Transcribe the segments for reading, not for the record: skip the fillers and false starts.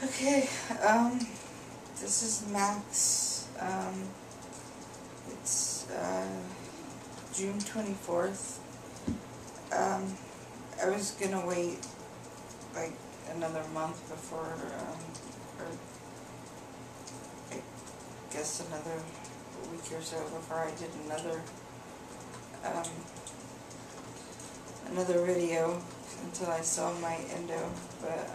Okay, this is Max. It's June 24th. I was gonna wait like another month before, or I guess another week or so before I did um, another video until I saw my endo, but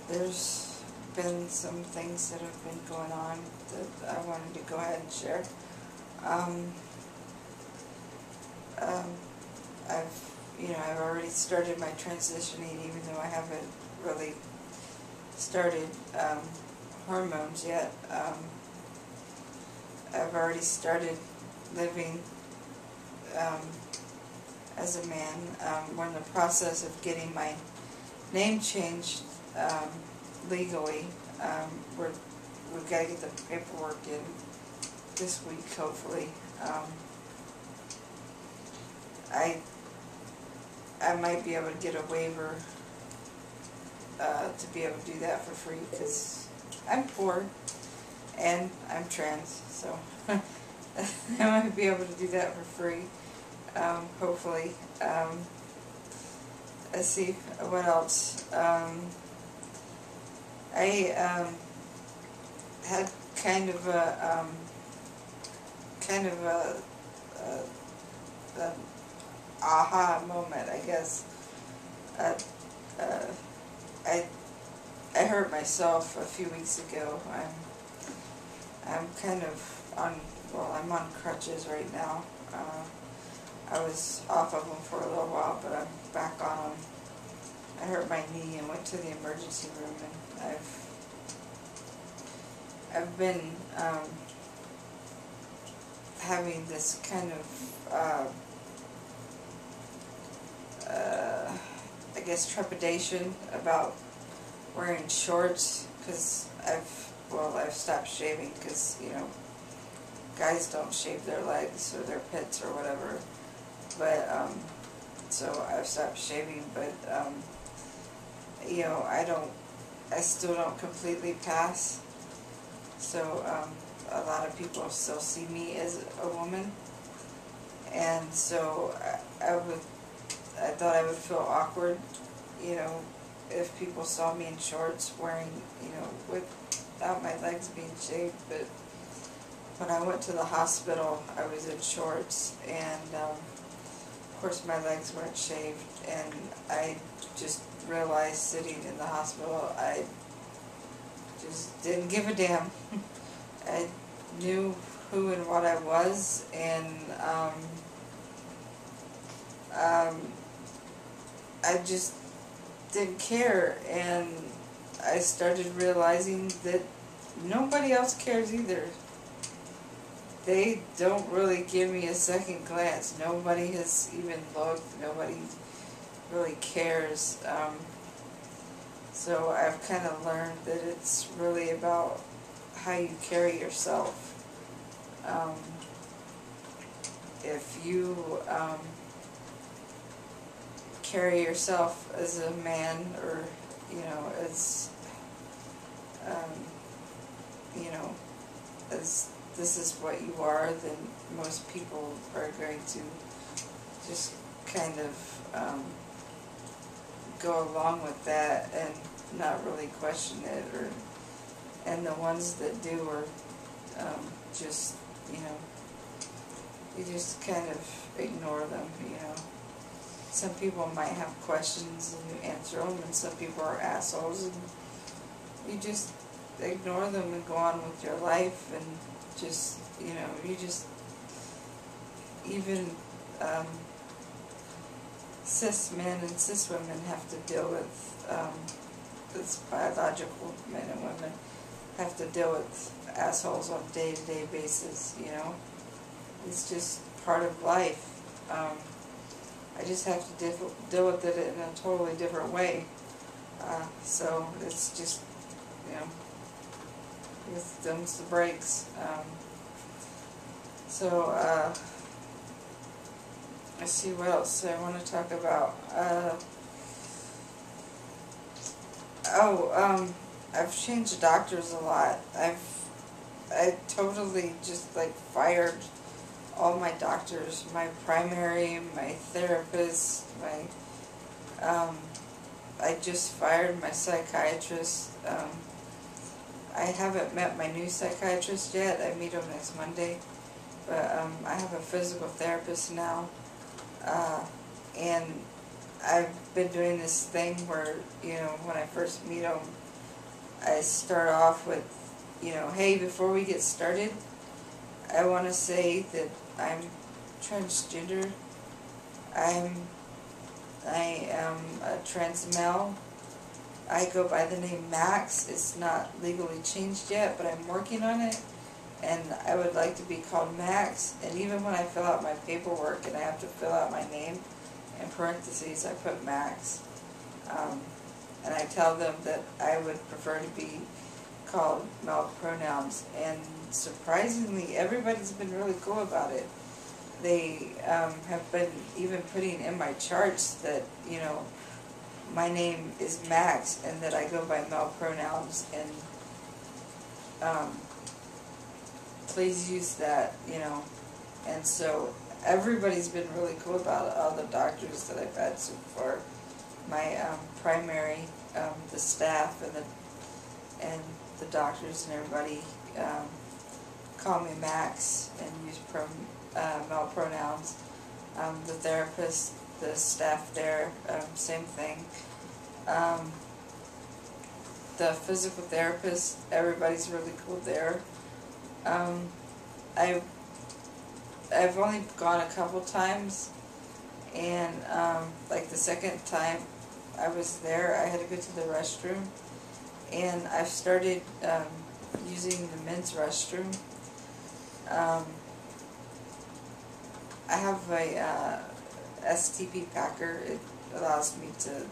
there's been some things that have been going on that I wanted to go ahead and share. I've already started my transitioning, even though I haven't really started hormones yet. I've already started living as a man. We're in the process of getting my name changed legally. We've got to get the paperwork in this week, hopefully. I might be able to get a waiver to be able to do that for free, because I'm poor and I'm trans, so I might be able to do that for free, hopefully. Let's see, what else? I had kind of a aha moment, I guess. I hurt myself a few weeks ago. I'm kind of I'm on crutches right now. I was off of them for a little while, but I'm back on them. I hurt my knee and went to the emergency room, and I've been having this kind of I guess trepidation about wearing shorts, because I've stopped shaving, because guys don't shave their legs or their pits or whatever, but so I've stopped shaving, but I still don't completely pass, so a lot of people still see me as a woman, and so I thought I would feel awkward, if people saw me in shorts wearing, without my legs being shaved. But when I went to the hospital, I was in shorts, and of course my legs weren't shaved, and I just realized sitting in the hospital, I just didn't give a damn. I knew who and what I was, and I just didn't care, and I started realizing that nobody else cares either. They don't really give me a second glance. Nobody has even looked. Nobody really cares. So I've kind of learned that it's really about how you carry yourself. If you carry yourself as a man, or as as this is what you are, then most people are going to just kind of go along with that and not really question it, and the ones that do are just you just kind of ignore them. Some people might have questions and you answer them, and some people are assholes, and you just ignore them and go on with your life, and just, you just, even cis men and cis women have to deal with, this biological men and women have to deal with assholes on a day-to-day basis, It's just part of life. I just have to deal with it in a totally different way. So it's just, with them's the breaks. Let's see what else I want to talk about. I've changed doctors a lot. I totally just like fired all my doctors, my primary, my therapist, I just fired my psychiatrist. I haven't met my new psychiatrist yet. I meet him next Monday. But I have a physical therapist now. And I've been doing this thing where, when I first meet them, I start off with, hey, before we get started, I want to say that I'm transgender. I am a trans male. I go by the name Max. It's not legally changed yet, but I'm working on it. And I would like to be called Max. And even when I fill out my paperwork and I have to fill out my name, in parentheses I put Max. And I tell them that I would prefer to be called male pronouns. And surprisingly, everybody's been really cool about it. They have been even putting in my charts that, my name is Max and that I go by male pronouns, and please use that, And so everybody's been really cool about it, all the doctors that I've had so far. My primary, the staff and the doctors and everybody call me Max and use male pronouns. The therapist, the staff there, same thing. The physical therapist, everybody's really cool there. I've only gone a couple times, and like the second time I was there, I had to go to the restroom, and I've started using the men's restroom. I have a STP packer. It allows me to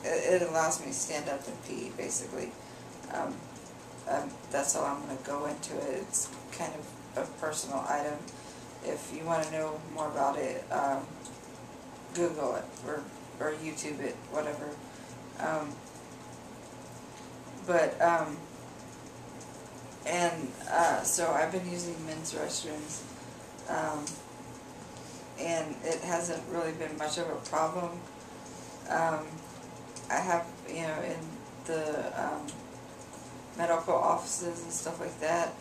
it allows me to stand up and pee, basically. That's all I'm going to go into it. It's kind of a personal item. If you want to know more about it, Google it or YouTube it, whatever. So I've been using men's restrooms, and it hasn't really been much of a problem. I have, in the medical offices and stuff like that,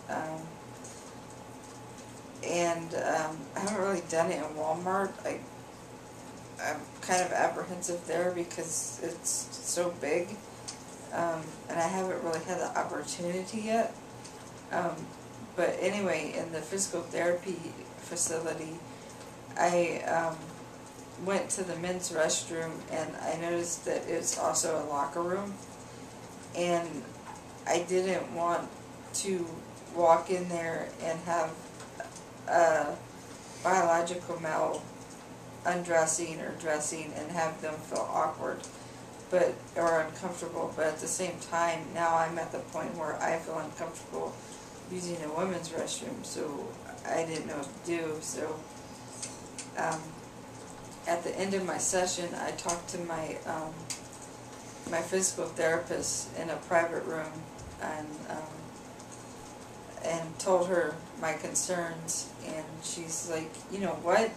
and I haven't really done it in Walmart. I'm kind of apprehensive there because it's so big, and I haven't really had the opportunity yet. But anyway, in the physical therapy facility, I went to the men's restroom, and I noticed that it's also a locker room, and I didn't want to walk in there and have a biological male undressing or dressing and have them feel awkward or uncomfortable. But at the same time, now I'm at the point where I feel uncomfortable using a women's restroom, so I didn't know what to do. So at the end of my session, I talked to my my physical therapist in a private room, and told her my concerns, and she's like, you know what,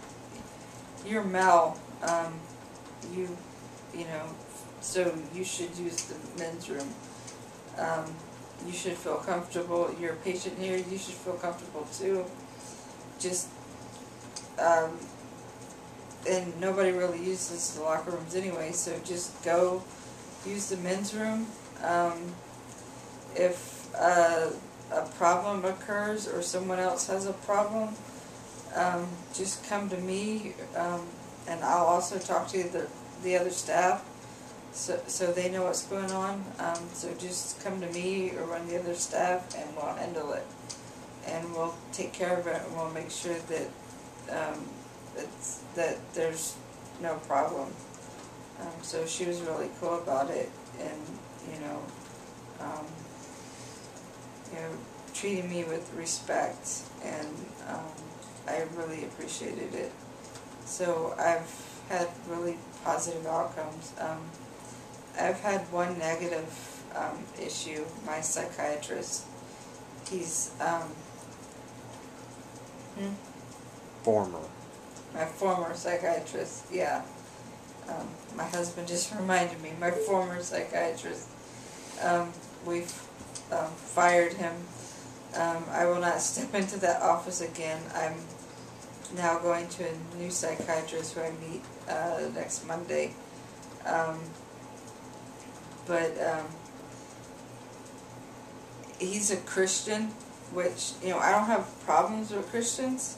you're male, so you should use the men's room. You should feel comfortable. You're a patient here, you should feel comfortable too. Just and nobody really uses the locker rooms anyway, so just go use the men's room. If a problem occurs or someone else has a problem, just come to me, and I'll also talk to the other staff, so they know what's going on. So just come to me or one of the other staff, and we'll handle it, and we'll take care of it, and we'll make sure that that there's no problem. So she was really cool about it, and treating me with respect, and I really appreciated it. So I've had really positive outcomes. I've had one negative issue. My psychiatrist, he's my former psychiatrist, yeah. My husband just reminded me, my former psychiatrist. We've fired him. I will not step into that office again. I'm now going to a new psychiatrist who I meet next Monday. But he's a Christian, which, you know, I don't have problems with Christians.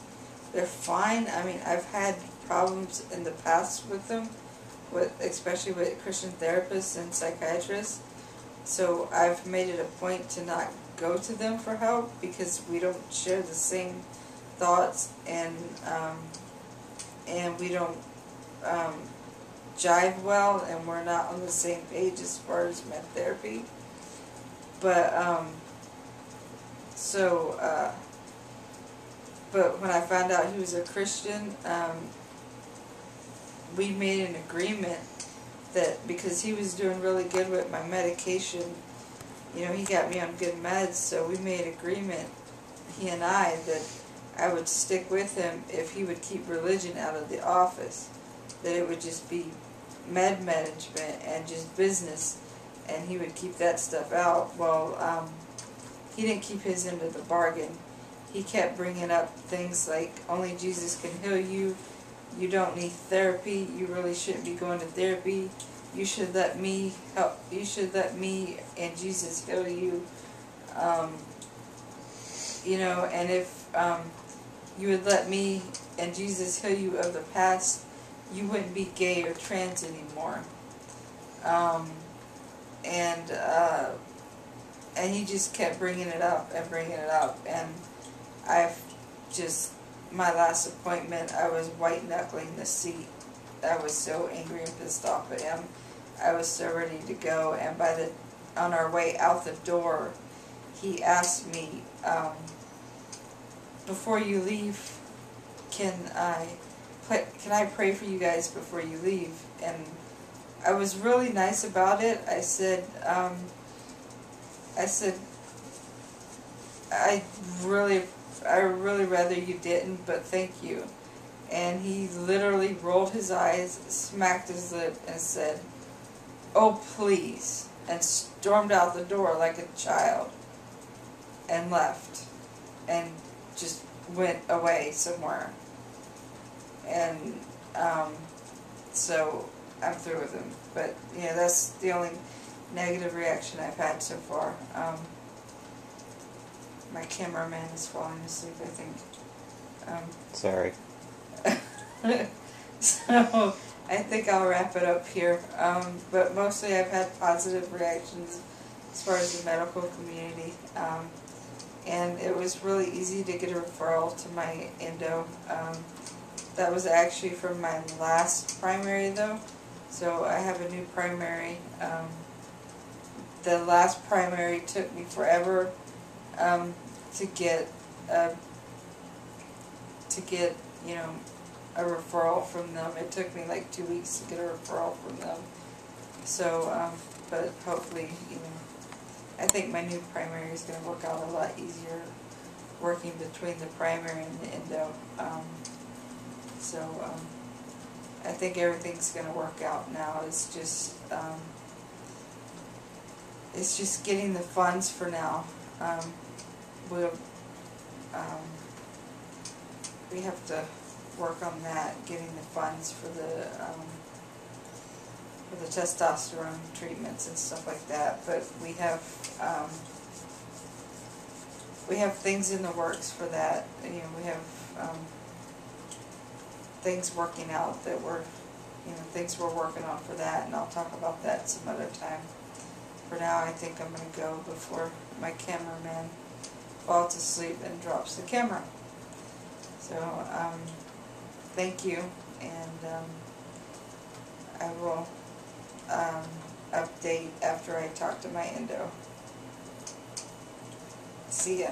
They're fine. I mean, I've had problems in the past with them, especially with Christian therapists and psychiatrists. So I've made it a point to not go to them for help because we don't share the same thoughts, and we don't jive well, and we're not on the same page as far as med therapy. But but when I found out he was a Christian, we made an agreement that because he was doing really good with my medication, you know, he got me on good meds, so we made an agreement, he and I, that I would stick with him if he would keep religion out of the office, that it would just be med management and just business, and he would keep that stuff out. Well, he didn't keep his end of the bargain. He kept bringing up things like, only Jesus can heal you, you don't need therapy, you really shouldn't be going to therapy, you should let me help, you should let me and Jesus heal you. You know, and if you would let me and Jesus heal you of the past, you wouldn't be gay or trans anymore. And he just kept bringing it up and bringing it up, and I've just, my last appointment, I was white knuckling the seat. I was so angry and pissed off at him. I was so ready to go, and on our way out the door, he asked me, before you leave, can I pray for you guys before you leave? And I was really nice about it. I said, I really rather you didn't, but thank you. And he literally rolled his eyes, smacked his lip, and said, "Oh, please," and stormed out the door like a child, and left, and just went away somewhere. And so I'm through with him. But yeah, that's the only negative reaction I've had so far. My cameraman is falling asleep, I think. Sorry. So I think I'll wrap it up here. But mostly I've had positive reactions as far as the medical community. And it was really easy to get a referral to my endo. That was actually from my last primary though. So I have a new primary. The last primary took me forever to get you know, a referral from them. It took me like 2 weeks to get a referral from them. So, but hopefully, you know, I think my new primary is going to work out a lot easier working between the primary and the endo. I think everything's going to work out now. It's just getting the funds for now. We have to work on that, getting the funds for the testosterone treatments and stuff like that. But we have things in the works for that. You know, we have things working out that things we're working on for that, and I'll talk about that some other time. For now, I think I'm going to go before my cameraman falls asleep and drops the camera. So, thank you, and I will update after I talk to my endo. See ya.